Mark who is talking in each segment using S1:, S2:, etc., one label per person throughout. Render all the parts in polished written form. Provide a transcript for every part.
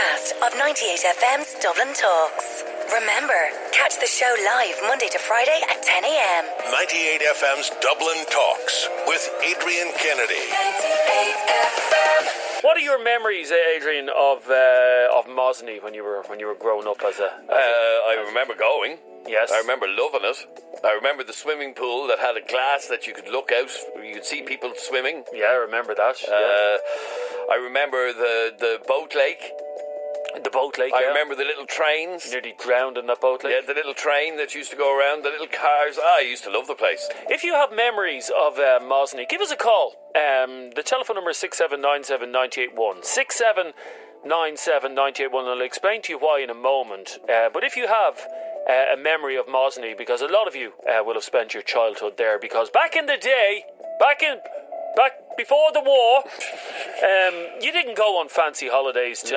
S1: podcast of 98FM's Dublin Talks. Remember, catch the show live Monday to Friday at 10 a.m.
S2: 98FM's Dublin Talks with Adrian Kennedy.
S1: 98FM.
S3: What are your memories, Adrian, of Mosney when you were growing up as a
S4: I remember going.
S3: Yes.
S4: I remember loving it. I remember the swimming pool that had a glass that you could look out. You could see people swimming.
S3: Yeah, I remember that.
S4: I remember the boat lake.
S3: The boat lake,
S4: I remember the little trains.
S3: Nearly drowned in that boat lake.
S4: Yeah, the little train that used to go around, the little cars. I used to love the place.
S3: If you have memories of Mosney, give us a call. The telephone number is 6797981. 6797981. I'll explain to you why in a moment. But if you have a memory of Mosney, because a lot of you will have spent your childhood there, because back in the day, back before the war, you didn't go on fancy holidays to,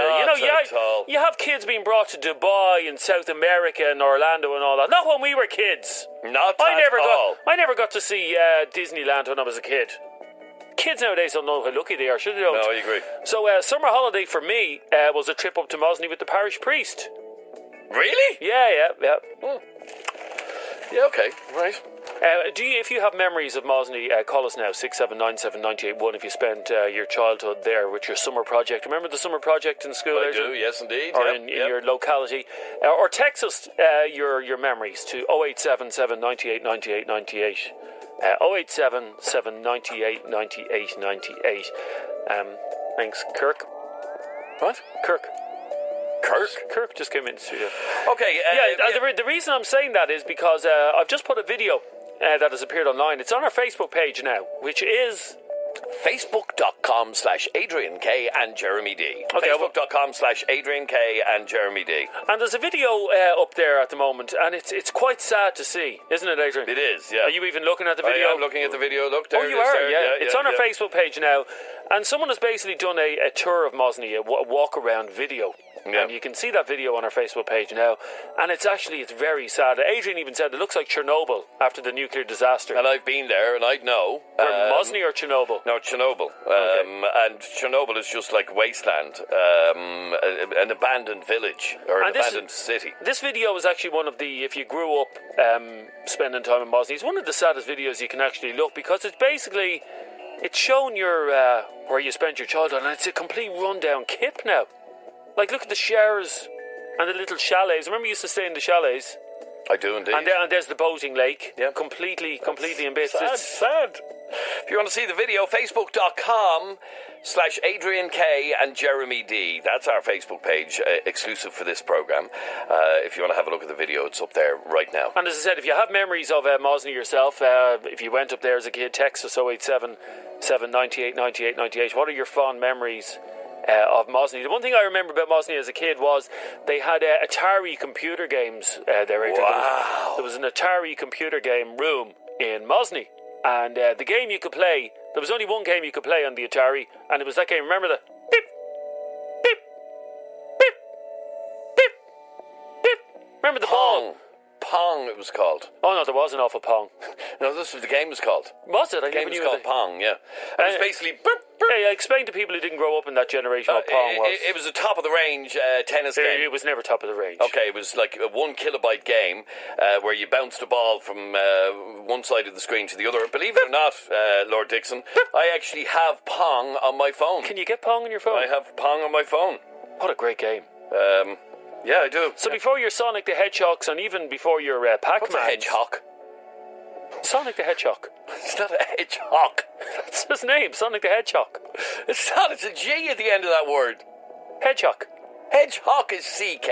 S3: you have kids being brought to Dubai and South America and Orlando and all that. Not when we were kids. I never got to see Disneyland when I was a kid. Kids nowadays don't know how lucky they are, should they?
S4: No, I agree.
S3: So summer holiday for me was a trip up to Mosney with the parish priest.
S4: Really?
S3: Yeah.
S4: Yeah, okay, right.
S3: If you have memories of Mosney, call us now, 6797981, if you spent your childhood there with your summer project. Remember the summer project in school?
S4: I do, yes indeed.
S3: Or in your locality. Or text us your memories to 0877 98 98 98. 0877 98 98 98. Thanks, Kirk.
S4: What?
S3: Kirk just came in the studio.
S4: Okay.
S3: The reason I'm saying that is because I've just put a video that has appeared online. It's on our Facebook page now, which is
S4: Facebook.com/Adrian K and Jeremy D.
S3: Okay,
S4: Facebook.com/Adrian K and Jeremy D.
S3: And there's a video up there at the moment, and it's quite sad to see, isn't it, Adrian?
S4: It is, yeah.
S3: Are you even looking at the video?
S4: I am looking at the video. Look, there
S3: you
S4: it is
S3: are,
S4: there.
S3: yeah. It's on our Facebook page now, and someone has basically done a tour of Mosney, a walk-around video.
S4: Yeah.
S3: And you can see that video on our Facebook page now, and it's very sad. Adrian even said it looks like Chernobyl after the nuclear disaster.
S4: And I've been there, and I'd know.
S3: Mosney or Chernobyl?
S4: No, Chernobyl. And Chernobyl is just like wasteland, an abandoned village or an abandoned city.
S3: This video is actually one of the, if you grew up spending time in Mosney, it's one of the saddest videos you can actually look, because it's basically, it's showing your where you spent your childhood, and it's a complete rundown kip now. Like, look at the showers and the little chalets. Remember you used to stay in the chalets?
S4: I do indeed.
S3: And there's the boating lake. Yeah. Completely in bits.
S4: It's sad. If you want to see the video, Facebook.com/Adrian K and Jeremy D. That's our Facebook page, exclusive for this programme. If you want to have a look at the video, it's up there right now.
S3: And as I said, if you have memories of Mosney yourself, if you went up there as a kid, text us 0877 98 98 98. What are your fond memories of Mosney? The one thing I remember about Mosney as a kid was they had Atari computer games there.
S4: Wow.
S3: There was an Atari computer game room in Mosney, and the game you could play, there was only one game you could play on the Atari, and it was that game. Remember the beep, beep, beep, beep, beep. Remember the ball?
S4: Pong, it was called.
S3: Oh no, there was an awful Pong.
S4: No, this was the game was called.
S3: Was it?
S4: The game was called Pong, yeah. It was basically...
S3: Hey, explain to people who didn't grow up in that generation what Pong was.
S4: It was a top-of-the-range tennis game.
S3: It was never top of the range.
S4: Okay, it was like a 1 kilobyte game where you bounced a ball from one side of the screen to the other. Believe it or not, Lord Dixon, I actually have Pong on my phone.
S3: Can you get Pong on your phone?
S4: I have Pong on my phone.
S3: What a great game.
S4: Yeah, I do.
S3: So before your Sonic the Hedgehogs and even before your Pac-Man...
S4: What's a hedgehog?
S3: Sonic the Hedgehog.
S4: It's not a hedgehog.
S3: That's his name, Sonic the Hedgehog.
S4: It's not, it's a G at the end of that word.
S3: Hedgehog.
S4: Hedgehog is CK.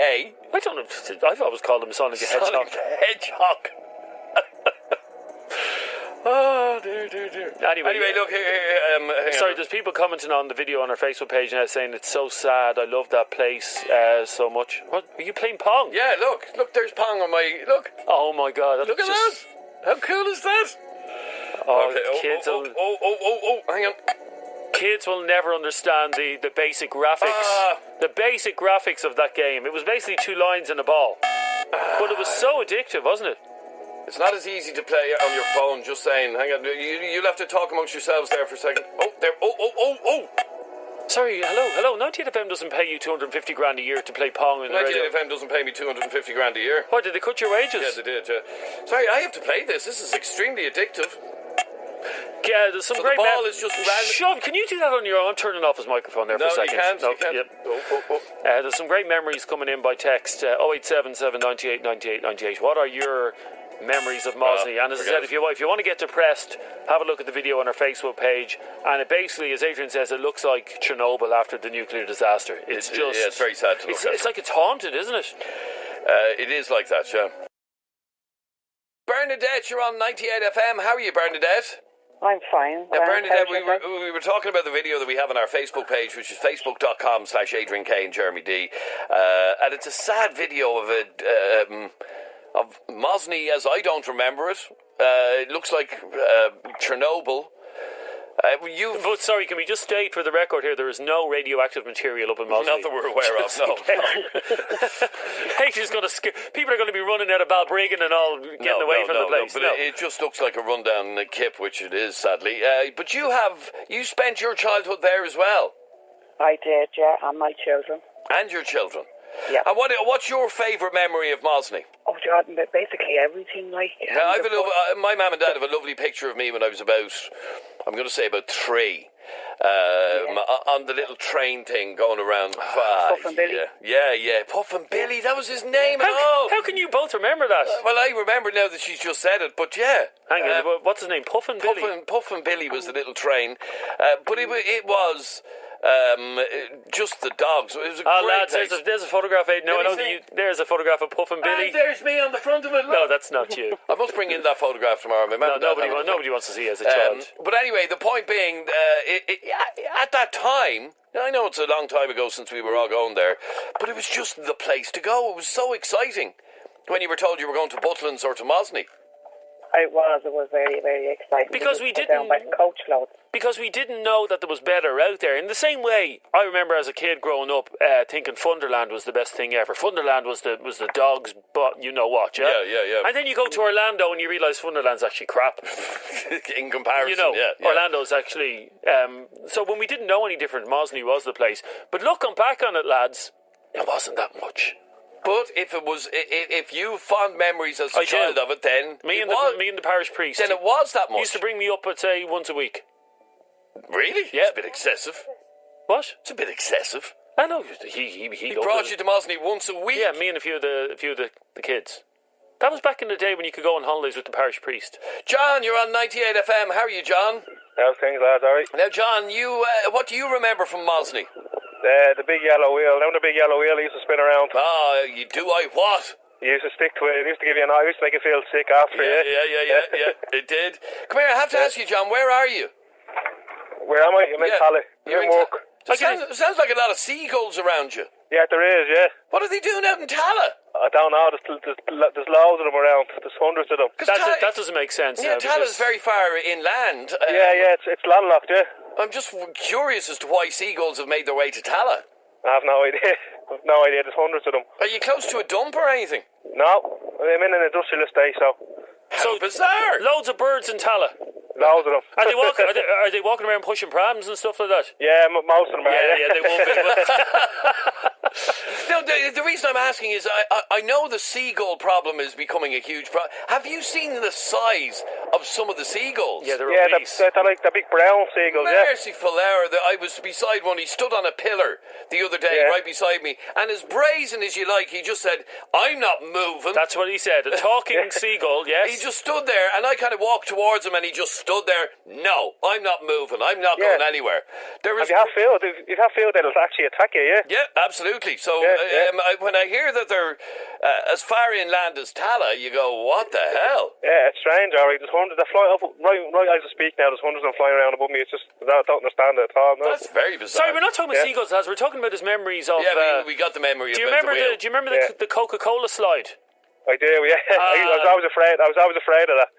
S3: I don't know, I've always called him Sonic the Hedgehog.
S4: Sonic the Hedgehog. Oh, dear. Anyway, look here.
S3: Sorry, there's people commenting on the video on our Facebook page now saying it's so sad. I love that place so much. What? Are you playing Pong?
S4: Yeah, look, there's Pong on my... Look.
S3: Oh, my God.
S4: Look at that. How cool is that?
S3: Oh,
S4: okay.
S3: Kids
S4: hang on.
S3: Kids will never understand the basic graphics. The basic graphics of that game. It was basically 2 lines and a ball. But it was so addictive, wasn't it?
S4: It's not as easy to play on your phone, just saying. Hang on, you'll have to talk amongst yourselves there for a second. Oh, there. Oh.
S3: Sorry, hello. 98FM doesn't pay you 250 grand a year to play Pong in the radio.
S4: 98FM doesn't pay me 250 grand a year.
S3: Why, did they cut your wages?
S4: Yeah, they did, yeah. Sorry, I have to play this. This is extremely addictive.
S3: Yeah, there's some
S4: So
S3: great
S4: the ball is just random.
S3: Sean, can you do that on your own? I'm turning off his microphone there for a second.
S4: You can't.
S3: Yep.
S4: Oh.
S3: There's some great memories coming in by text. 0877 98 98 98. What are your memories of Mosney? And as I said, if you want to get depressed, have a look at the video on our Facebook page. And it basically, as Adrian says, it looks like Chernobyl after the nuclear disaster. It's
S4: very sad to look at.
S3: It's like it's haunted, isn't it?
S4: It is like that, yeah. Bernadette, you're on 98FM. How are you, Bernadette?
S5: I'm fine.
S4: Bernadette, we were talking about the video that we have on our Facebook page, which is facebook.com/Adrian K and Jeremy D. And it's a sad video of Mosney as I don't remember it. It looks like Chernobyl.
S3: But sorry, can we just state for the record here, there is no radioactive material up in Mosney.
S4: Not that we're aware of, no.
S3: People are going to be running out of Balbriggan and all, getting away from the place.
S4: But it just looks like a rundown kip, which it is, sadly. But you spent your childhood there as well.
S5: I did, yeah, and my children.
S4: And your children.
S5: Yeah.
S4: And what's your favourite memory of Mosney?
S5: Oh, Jordan, basically everything, like...
S4: my mum and dad have a lovely picture of me when I was about 3. On the little train thing going around.
S5: Puff and Billy.
S4: Yeah. Puff and Billy, that was his name and all.
S3: How can you both remember that?
S4: Well, I remember now that she's just said it, but yeah.
S3: Hang on, what's his name? Puff and Billy?
S4: Puff and Billy was the little train. But it was... just the dogs. It was a great
S3: lads,
S4: place.
S3: there's a photograph. There's a photograph of Puff and Billy.
S4: There's me on the front of it. Look.
S3: No, that's not you.
S4: I must bring in that photograph tomorrow.
S3: Nobody wants to see you as a child.
S4: But anyway, the point being, at that time, I know it's a long time ago since we were all going there, but it was just the place to go. It was so exciting when you were told you were going to Butlins or to Mosney.
S5: It was very, very exciting.
S3: Because we didn't...
S5: Down by coach loads.
S3: Because we didn't know that there was better out there. In the same way, I remember as a kid growing up thinking Funderland was the best thing ever. Funderland was the dogs, but you know what, yeah?
S4: Yeah.
S3: And then you go to Orlando and you realise Funderland's actually crap.
S4: In comparison,
S3: you know,
S4: yeah.
S3: Orlando's actually... so when we didn't know any different, Mosney was the place. But looking back on it, lads, it wasn't that much.
S4: But if you fond memories as a child of it, then
S3: me and the parish priest,
S4: then it was that much.
S3: He used to bring me up, I'd say, once a week.
S4: Really?
S3: Yeah.
S4: It's a bit excessive.
S3: What?
S4: It's a bit excessive.
S3: I know. He
S4: brought you to Mosney once a week.
S3: Yeah, me and a few of the kids. That was back in the day when you could go on holidays with the parish priest.
S4: John, you're on 98FM. How are you, John?
S6: How's things, lads? All right.
S4: Now, John, you what do you remember from Mosney?
S6: The big yellow wheel. Now the big yellow wheel used to spin around.
S4: You do I what?
S6: You used to stick to it. It used to give you an eye. It used to make you feel sick after.
S4: Yeah. It did. Come here, I have to ask you, John, where are you?
S6: Where am I? I'm in Tally.
S4: You're in
S6: work.
S4: Sounds like a lot of seagulls around you.
S6: Yeah, there is, yeah.
S4: What are they doing out in Tala?
S6: I don't know. There's loads of them around. There's hundreds of them.
S3: That doesn't make sense.
S4: Yeah, Tala's very far inland.
S6: Yeah, it's landlocked, yeah.
S4: I'm just curious as to why seagulls have made their way to Tala.
S6: I have no idea. There's hundreds of them.
S4: Are you close to a dump or anything?
S6: No. I'm in an industrial estate, so...
S4: How bizarre!
S3: Loads of birds in Tala.
S6: Loads of them.
S3: Are they walking around pushing prams and stuff like that?
S6: Yeah, most of them are.
S3: Yeah, they won't be.
S4: No, the reason I'm asking is I know the seagull problem is becoming a huge problem. Have you seen the size of some of the seagulls?
S3: Yeah, they're obese.
S6: They're like the big brown seagulls,
S4: Merciful hour. I was beside one. He stood on a pillar the other day, right beside me, and as brazen as you like, he just said, "I'm not moving."
S3: That's what he said. A talking seagull, yes.
S4: He just stood there, and I kind of walked towards him, and he just stood there. No, I'm not moving. I'm not going anywhere.
S6: If you have field, they'll actually attack you, yeah?
S4: Yeah, absolutely. So when I hear that they're as far inland as Tala, you go, what the hell?
S6: Yeah, it's strange, alright. There's hundreds. They're flying up right as I speak now. There's hundreds of them flying around above me. It's just, I don't understand it at all. No.
S4: That's very bizarre.
S3: Sorry, we're not talking about seagulls, lads. We're talking about his memories of...
S4: Yeah, we got the memory
S3: do you
S4: about
S3: remember
S4: the wheel.
S3: Do you remember the Coca-Cola slide?
S6: I do, yeah. I was always afraid of that.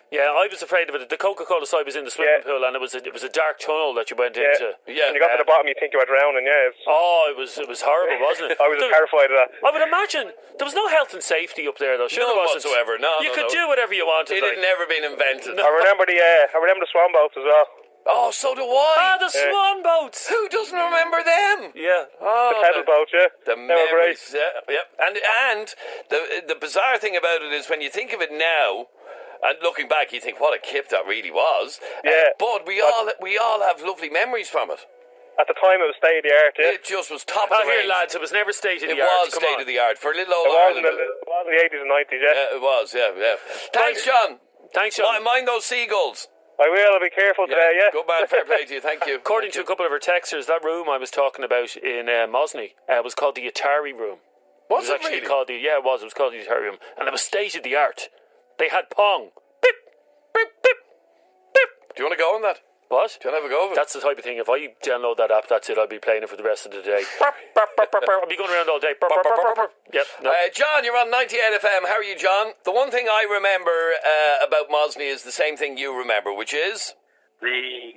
S3: Yeah, I was afraid of it. The Coca-Cola side was in the swimming pool, and it was a dark tunnel that you went into.
S6: Yeah, when you got to the bottom, you think you were drowning. Yeah.
S3: It was horrible, wasn't it?
S6: I was terrified of that.
S3: I would imagine there was no health and safety up there, though. Sure,
S4: no
S3: there wasn't.
S4: whatsoever. No,
S3: you could do whatever you wanted.
S4: It had never been invented.
S6: I remember the swan boats as well.
S4: Oh, so do I.
S3: Ah, the swan boats.
S4: Who doesn't remember them?
S3: Yeah.
S4: Oh,
S6: The pedal boat, yeah.
S4: The
S6: They were great.
S4: memories, yeah. And the bizarre thing about it is when you think of it now, and looking back, you think what a kip that really was.
S6: Yeah.
S4: But we all have lovely memories from it.
S6: At the time, it was state of the art, yeah.
S4: It just was top
S3: Oh,
S4: of the
S3: here,
S4: range.
S3: lads, it was never state of
S4: It
S3: the art.
S4: was
S3: Come
S4: state
S3: on.
S4: of the art for a little old
S6: It was, in
S4: Ireland.
S6: the 80s and 90s, yeah.
S4: Yeah, it was, yeah. Thanks, John.
S3: Thanks, John.
S4: Mind those seagulls.
S6: I will, I'll be careful today, yeah.
S4: Good man, fair play to you. Thank you.
S3: According to a couple of our texters, that room I was talking about in Mosney was called the Atari room.
S4: Was it
S3: actually
S4: really?
S3: called it was called the Atari room, and it was state of the art. They had Pong. Beep, beep, beep, beep.
S4: Do you want to go on that?
S3: What?
S4: Do you want to have a go of it?
S3: That's the type of thing. If I download that app, that's it. I'll be playing it for the rest of the day. I'll be going around all day. Yep. No.
S4: John, you're on 98 FM. How are you, John? The one thing I remember about Mosney is the same thing you remember, which is
S7: The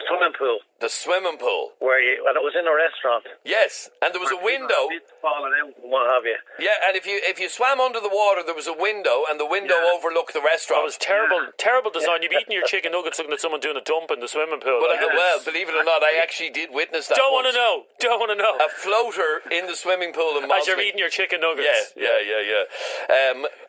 S7: swimming pool,
S4: the swimming pool.
S7: and it was in a restaurant.
S4: Yes, and there was a window.
S7: Falling out and what have you.
S4: Yeah, and if you swam under the water, there was a window, and the window overlooked the
S3: That
S4: restaurant.
S3: was terrible design. You'd be eating your chicken nuggets looking at someone doing a dump in the swimming pool.
S4: But,
S3: Like, it was-
S4: well, believe it or not, I actually did witness that.
S3: don't want to
S4: once.
S3: know. Don't want to know.
S4: A floater in the swimming pool in Mosney.
S3: As you're eating your chicken nuggets.
S4: Yeah.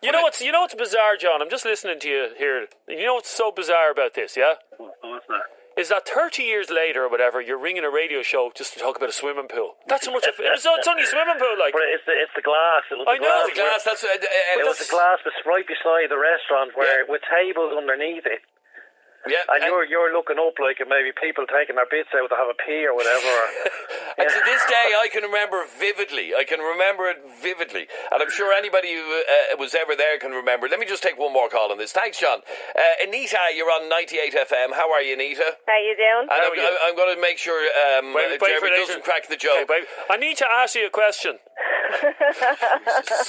S3: You know what's bizarre, John? I'm just listening to you here. You know what's so bizarre about this, yeah?
S7: What's that?
S3: Is that 30 years later or whatever, you're ringing a radio show just to talk about a swimming pool. That's how much it's only a swimming pool, like.
S7: But it's the glass. It was
S3: I
S7: the
S3: know,
S7: glass.
S4: The glass, that's...
S7: It was the glass was right beside the restaurant with tables underneath it.
S4: Yeah,
S7: And you're looking up like maybe people taking their bits out to have a pee or whatever.
S4: and to this day, I can remember vividly. I can remember it vividly. And I'm sure anybody who was ever there can remember. Let me just take one more call on this. Thanks, John. Anita, you're on 98 FM. How are you, Anita?
S5: How you doing?
S4: And I'm going to make sure
S3: Wait for
S4: Jeremy
S3: it,
S4: doesn't crack the joke.
S3: Okay, babe. I need to ask you a question.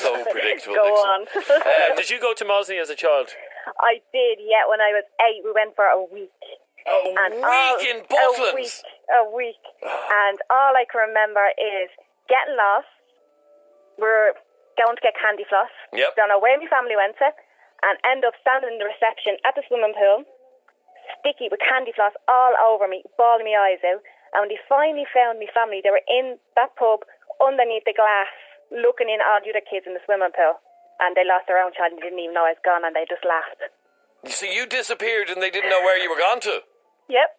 S4: So predictable.
S5: Go
S4: Nixon.
S5: on.
S3: Did you go to Mosney as a child?
S5: I did, yeah. When I was 8, we went for a week.
S4: A week in Butlins.
S5: A week. And all I can remember is getting lost. We're going to get candy floss.
S4: Yep.
S5: Don't know where my family went to. And end up standing in the reception at the swimming pool, sticky with candy floss all over me, bawling my eyes out. And when they finally found my family, they were in that pub underneath the glass, looking in all the other kids in the swimming pool. And they lost their own child and didn't even know I was gone, and they just laughed.
S4: So you disappeared and they didn't know where you were gone to?
S5: Yep.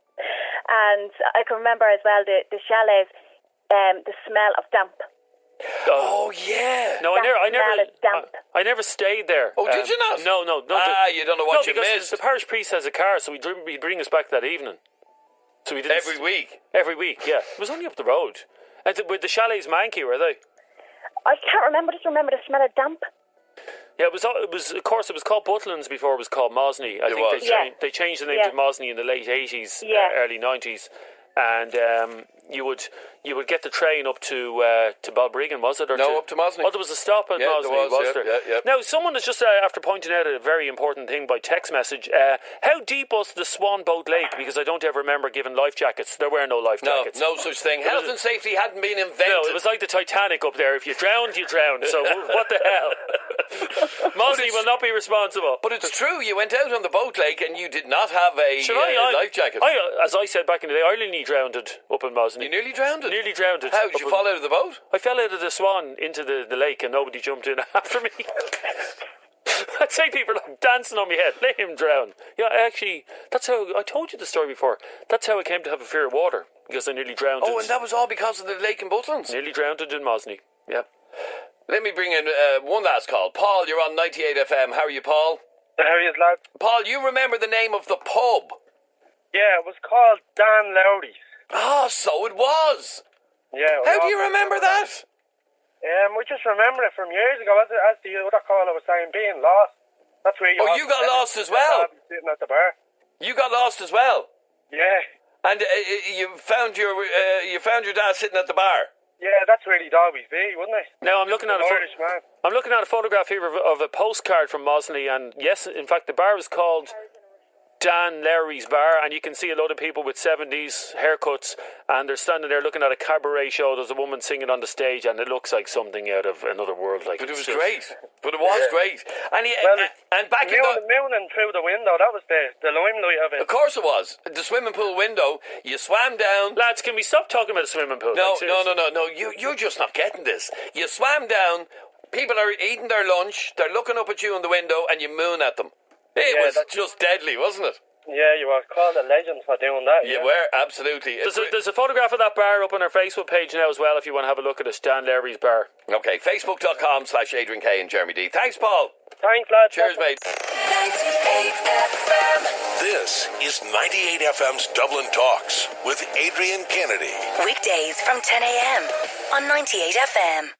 S5: And I can remember as well the chalets, the smell of damp.
S4: Oh, yeah.
S3: No, I
S5: smell is damp.
S3: never stayed there.
S4: Oh, did you not?
S3: No.
S4: You don't know what you
S3: because
S4: missed.
S3: the parish priest has a car, so he'd bring us back that evening. So we didn't
S4: Every week.
S3: Every week, yeah. It was only up the road. And were the chalets manky, were they?
S5: I can't remember, just remember the smell of damp.
S3: Yeah, it was. Of course, it was called Butlins before it was called Mosney. I think they changed the name to Mosney in the late 80s, early 90s, and you would get the train up to Balbriggan, was it? Or
S4: up to Mosney.
S3: Oh, there was a stop at Mosney, was there?
S4: Yeah.
S3: Now, someone is just after pointing out a very important thing by text message. How deep was the Swan Boat Lake? Because I don't ever remember giving life jackets. There were no life jackets.
S4: No such thing. Health and safety hadn't been invented.
S3: No, it was like the Titanic up there. If you drowned, you drowned. So what the hell? Mosney will not be responsible.
S4: But it's true. You went out on the boat lake and you did not have a life jacket.
S3: As I said back in the day, I nearly drowned up in Mosney.
S4: You nearly drowned?
S3: Nearly drowned.
S4: How did you fall out of the boat?
S3: I fell out of the Swan into the lake and nobody jumped in after me. I'd say people are dancing on my head. Let him drown. Yeah, that's how I told you the story before. That's how I came to have a fear of water, because I nearly drowned.
S4: Oh, and that was all because of the lake in Butlins?
S3: Nearly drowned in Mosney. Yeah.
S4: Let me bring in one last call. Paul, you're on 98 FM. How are you, Paul?
S6: How are you, lad?
S4: Paul, you remember the name of the pub?
S6: Yeah, it was called Dan Lowry's.
S4: Ah, so it was.
S6: Yeah.
S4: How do you remember that?
S6: We just remember it from years ago, as the other caller was saying, being lost. That's where you.
S4: Oh, you got lost as well.
S6: Sitting at the bar.
S4: You got lost as well.
S6: Yeah.
S4: And you found your dad sitting at the bar.
S6: Yeah, that's really Dobby's be, wouldn't it?
S3: Now I'm looking at
S6: Irish man.
S3: I'm looking at a photograph here of a postcard from Mosney, and yes, in fact, the bar was called Dan Larry's bar, and you can see a lot of people with 70s haircuts, and they're standing there looking at a cabaret show. There's a woman singing on the stage, and it looks like something out of another world. Like,
S4: but it was great. But it was great. And, and back in
S6: the mooning through the window, that was the limelight of it.
S4: Of course it was. The swimming pool window, you swam down.
S3: Lads, can we stop talking about the swimming pool?
S4: No. You're just not getting this. You swam down, people are eating their lunch, they're looking up at you in the window, and you moon at them. It was just deadly, wasn't it?
S6: Yeah, you were called a legend for doing that.
S4: You were, absolutely.
S3: There's a photograph of that bar up on our Facebook page now as well, if you want to have a look at it. Dan Larry's bar.
S4: Okay, facebook.com/Adrian K and Jeremy D. Thanks, Paul.
S6: Thanks, lads.
S4: Cheers, mate.
S1: 98 FM.
S2: This is 98 FM's Dublin Talks with Adrian Kennedy.
S1: Weekdays from 10 a.m. on 98 FM.